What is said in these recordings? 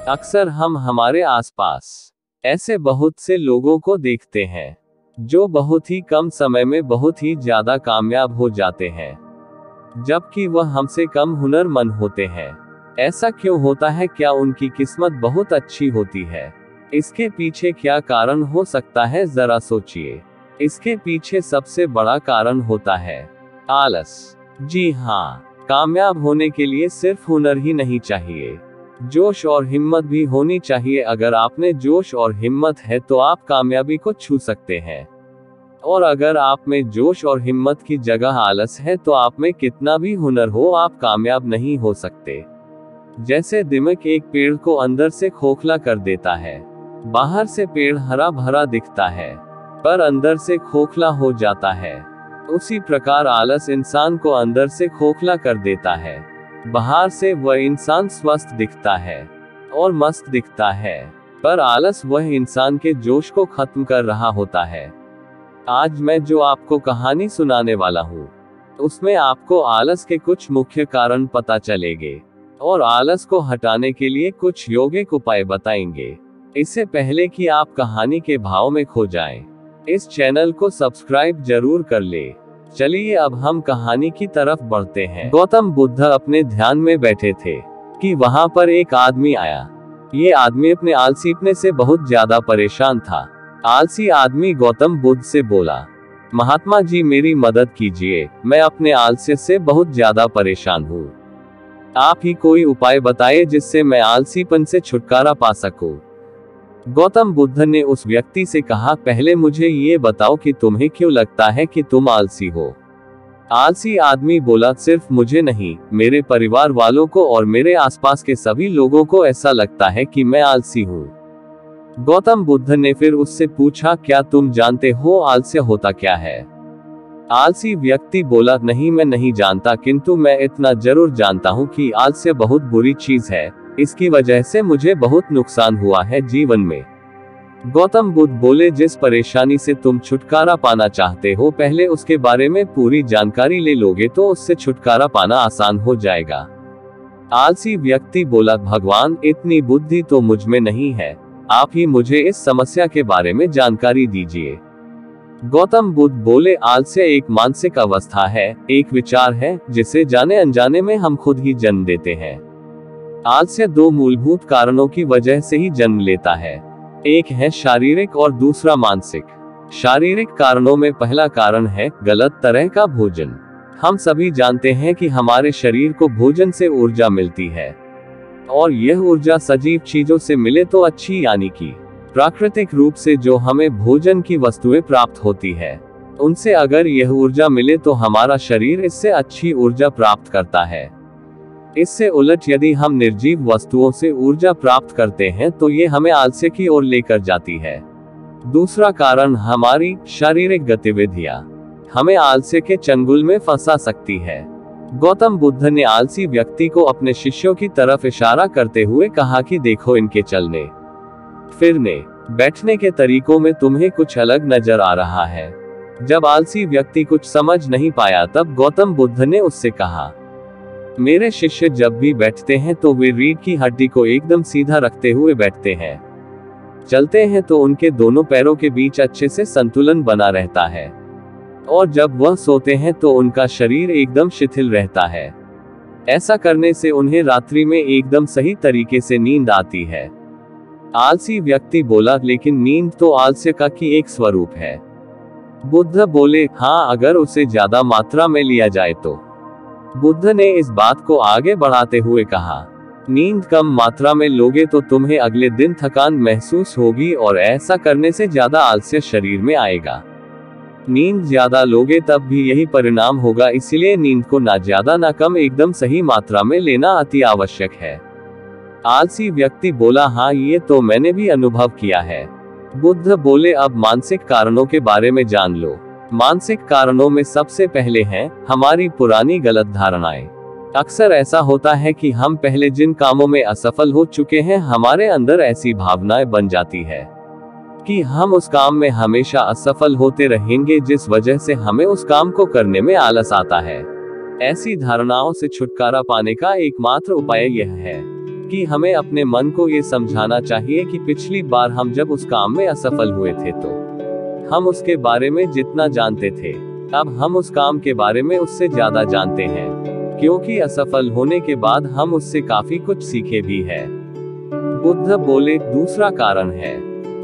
अक्सर हम हमारे आसपास ऐसे बहुत से लोगों को देखते हैं जो बहुत ही कम समय में बहुत ही ज्यादा कामयाब हो जाते हैं, जबकि वह हमसे कम हुनरमंद होते हैं। ऐसा क्यों होता है? क्या उनकी किस्मत बहुत अच्छी होती है? इसके पीछे क्या कारण हो सकता है, जरा सोचिए। इसके पीछे सबसे बड़ा कारण होता है आलस। जी हाँ, कामयाब होने के लिए सिर्फ हुनर ही नहीं चाहिए, जोश और हिम्मत भी होनी चाहिए। अगर आप में जोश और हिम्मत है तो आप कामयाबी को छू सकते हैं, और अगर आप में जोश और हिम्मत की जगह आलस है तो आप में कितना भी हुनर हो, आप कामयाब नहीं हो सकते। जैसे दिमाग एक पेड़ को अंदर से खोखला कर देता है। बाहर से पेड़ हरा भरा दिखता है, पर अंदर से खोखला हो जाता है। उसी प्रकार आलस इंसान को अंदर से खोखला कर देता है। बाहर से वह इंसान स्वस्थ दिखता है और मस्त दिखता है, पर आलस वह इंसान के जोश को खत्म कर रहा होता है। आज मैं जो आपको कहानी सुनाने वाला हूँ, उसमें आपको आलस के कुछ मुख्य कारण पता चलेंगे और आलस को हटाने के लिए कुछ योगिक उपाय बताएंगे। इससे पहले कि आप कहानी के भाव में खो जाएं, इस चैनल को सब्सक्राइब जरूर कर ले। चलिए अब हम कहानी की तरफ बढ़ते हैं। गौतम बुद्ध अपने ध्यान में बैठे थे कि वहां पर एक आदमी आया। ये आदमी अपने आलसीपने से बहुत ज्यादा परेशान था। आलसी आदमी गौतम बुद्ध से बोला, महात्मा जी मेरी मदद कीजिए, मैं अपने आलस्य से बहुत ज्यादा परेशान हूँ। आप ही कोई उपाय बताइए जिससे मैं आलसीपन से छुटकारा पा सकूं। गौतम बुद्ध ने उस व्यक्ति से कहा, पहले मुझे ये बताओ कि तुम्हें क्यों लगता है कि तुम आलसी हो। आलसी आदमी बोला, सिर्फ मुझे नहीं, मेरे परिवार वालों को और मेरे आसपास के सभी लोगों को ऐसा लगता है कि मैं आलसी हूँ। गौतम बुद्ध ने फिर उससे पूछा, क्या तुम जानते हो आलस्य होता क्या है? आलसी व्यक्ति बोला, नहीं मैं नहीं जानता, किंतु मैं इतना जरूर जानता हूँ कि आलस्य बहुत बुरी चीज है। इसकी वजह से मुझे बहुत नुकसान हुआ है जीवन में। गौतम बुद्ध बोले, जिस परेशानी से तुम छुटकारा पाना चाहते हो, पहले उसके बारे में पूरी जानकारी ले लोगे तो उससे छुटकारा पाना आसान हो जाएगा। आलसी व्यक्ति बोला, भगवान इतनी बुद्धि तो मुझ में नहीं है, आप ही मुझे इस समस्या के बारे में जानकारी दीजिए। गौतम बुद्ध बोले, आलस्य एक मानसिक अवस्था है, एक विचार है जिसे जाने अनजाने में हम खुद ही जन्म देते हैं। आलस्य दो मूलभूत कारणों की वजह से ही जन्म लेता है, एक है शारीरिक और दूसरा मानसिक। शारीरिक कारणों में पहला कारण है गलत तरह का भोजन। हम सभी जानते हैं कि हमारे शरीर को भोजन से ऊर्जा मिलती है, और यह ऊर्जा सजीव चीजों से मिले तो अच्छी, यानी कि प्राकृतिक रूप से जो हमें भोजन की वस्तुएं प्राप्त होती है, उनसे अगर यह ऊर्जा मिले तो हमारा शरीर इससे अच्छी ऊर्जा प्राप्त करता है। इससे उलट यदि हम निर्जीव वस्तुओं से ऊर्जा प्राप्त करते हैं तो ये हमें आलस्य की ओर लेकर जाती है। दूसरा कारण हमारी शारीरिक गतिविधियां हमें आलस्य के चंगुल में फंसा सकती है। गौतम बुद्ध ने आलसी व्यक्ति को अपने शिष्यों की तरफ इशारा करते हुए कहा कि देखो, इनके चलने फिरने बैठने के तरीकों में तुम्हें कुछ अलग नजर आ रहा है। जब आलसी व्यक्ति कुछ समझ नहीं पाया तब गौतम बुद्ध ने उससे कहा, मेरे शिष्य जब भी बैठते हैं तो वे रीढ़ की हड्डी को एकदम सीधा रखते हुए बैठते हैं। चलते हैं तो उनके दोनों पैरों के बीच अच्छे से संतुलन बना रहता है, और जब वह सोते हैं तो उनका शरीर एकदम शिथिल रहता है। ऐसा करने से उन्हें रात्रि में एकदम सही तरीके से नींद आती है। आलसी व्यक्ति बोला, लेकिन नींद तो आलस्य का की एक स्वरूप है। बुद्ध बोले, हाँ, अगर उसे ज्यादा मात्रा में लिया जाए तो। बुद्ध ने इस बात को आगे बढ़ाते हुए कहा, नींद कम मात्रा में लोगे तो तुम्हें अगले दिन थकान महसूस होगी और ऐसा करने से ज्यादा आलस्य शरीर में आएगा। नींद ज्यादा लोगे तब भी यही परिणाम होगा, इसलिए नींद को ना ज्यादा ना कम, एकदम सही मात्रा में लेना अति आवश्यक है। आलसी व्यक्ति बोला, हाँ, ये तो मैंने भी अनुभव किया है। बुद्ध बोले, अब मानसिक कारणों के बारे में जान लो। मानसिक कारणों में सबसे पहले हैं हमारी पुरानी गलत धारणाएं। अक्सर ऐसा होता है कि हम पहले जिन कामों में असफल हो चुके हैं, हमारे अंदर ऐसी भावनाएं बन जाती है कि हम उस काम में हमेशा असफल होते रहेंगे, जिस वजह से हमें उस काम को करने में आलस आता है। ऐसी धारणाओं से छुटकारा पाने का एकमात्र उपाय यह है कि हमें अपने मन को ये समझाना चाहिए कि पिछली बार हम जब उस काम में असफल हुए थे तो हम उसके बारे में जितना जानते थे, अब हम उस काम के बारे में उससे ज्यादा जानते हैं, क्योंकि असफल होने के बाद हम उससे काफी कुछ सीखे भी है। बुद्ध बोले, दूसरा कारण है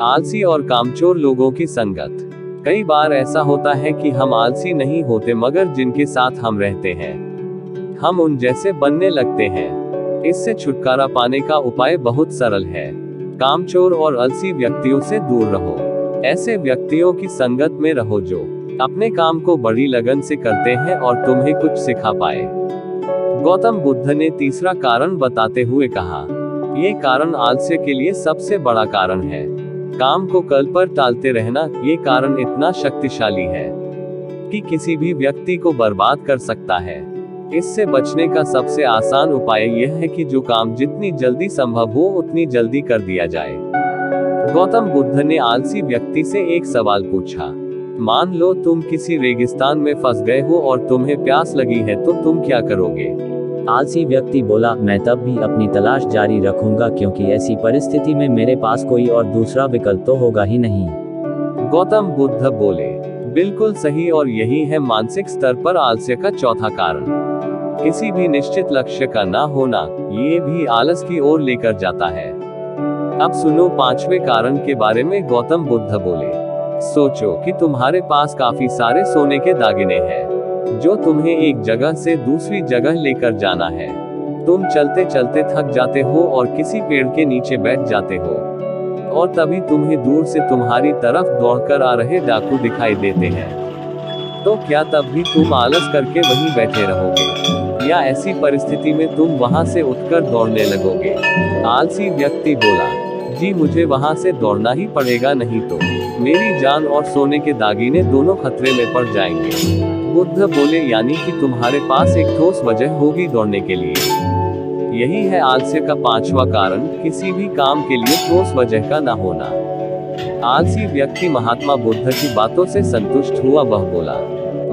आलसी और कामचोर लोगों की संगत। कई बार ऐसा होता है कि हम आलसी नहीं होते, मगर जिनके साथ हम रहते हैं हम उन जैसे बनने लगते हैं। इससे छुटकारा पाने का उपाय बहुत सरल है। कामचोर और आलसी व्यक्तियों से दूर रहो। ऐसे व्यक्तियों की संगत में रहो जो अपने काम को बड़ी लगन से करते हैं और तुम्हें कुछ सिखा पाए। गौतम बुद्ध ने तीसरा कारण बताते हुए कहा, ये कारण आलस्य के लिए सबसे बड़ा कारण है। काम को कल पर टालते रहना, ये कारण इतना शक्तिशाली है कि किसी भी व्यक्ति को बर्बाद कर सकता है। इससे बचने का सबसे आसान उपाय यह है कि जो काम जितनी जल्दी संभव हो उतनी जल्दी कर दिया जाए। गौतम बुद्ध ने आलसी व्यक्ति से एक सवाल पूछा, मान लो तुम किसी रेगिस्तान में फंस गए हो और तुम्हें प्यास लगी है, तो तुम क्या करोगे? आलसी व्यक्ति बोला, मैं तब भी अपनी तलाश जारी रखूंगा, क्योंकि ऐसी परिस्थिति में मेरे पास कोई और दूसरा विकल्प तो होगा ही नहीं। गौतम बुद्ध बोले, बिल्कुल सही, और यही है मानसिक स्तर पर आलस्य का चौथा कारण। किसी भी निश्चित लक्ष्य का ना होना, ये भी आलस की ओर लेकर जाता है। अब सुनो पांचवें कारण के बारे में। गौतम बुद्ध बोले, सोचो कि तुम्हारे पास काफी सारे सोने के दागिने हैं जो तुम्हें एक जगह से दूसरी जगह लेकर जाना है। तुम चलते चलते थक जाते हो और किसी पेड़ के नीचे बैठ जाते हो, और तभी तुम्हें दूर से तुम्हारी तरफ दौड़कर आ रहे डाकू दिखाई देते हैं। तो क्या तब भी तुम आलस करके वहीं बैठे रहोगे, या ऐसी परिस्थिति में तुम वहां से उठकर दौड़ने लगोगे? आलसी व्यक्ति बोला, जी मुझे वहां से दौड़ना ही पड़ेगा, नहीं तो मेरी जान और सोने के दागिने दोनों खतरे में पड़ जाएंगे। बुद्ध बोले, यानी कि तुम्हारे पास एक ठोस वजह होगी दौड़ने के लिए। यही है आलस्य का पांचवा कारण, किसी भी काम के लिए ठोस वजह का ना होना। आलसी व्यक्ति महात्मा बुद्ध की बातों से संतुष्ट हुआ। वह बोला,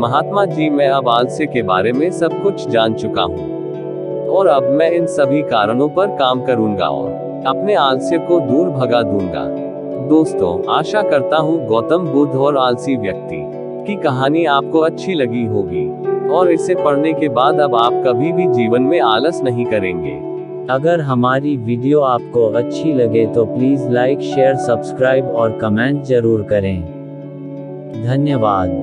महात्मा जी, मैं अब आलस्य के बारे में सब कुछ जान चुका हूँ, और अब मैं इन सभी कारणों पर काम करूंगा और अपने आलस्य को दूर भगा दूंगा। दोस्तों, आशा करता हूँ गौतम बुद्ध और आलसी व्यक्ति की कहानी आपको अच्छी लगी होगी, और इसे पढ़ने के बाद अब आप कभी भी जीवन में आलस नहीं करेंगे। अगर हमारी वीडियो आपको अच्छी लगे तो प्लीज लाइक, शेयर, सब्सक्राइब और कमेंट जरूर करें। धन्यवाद।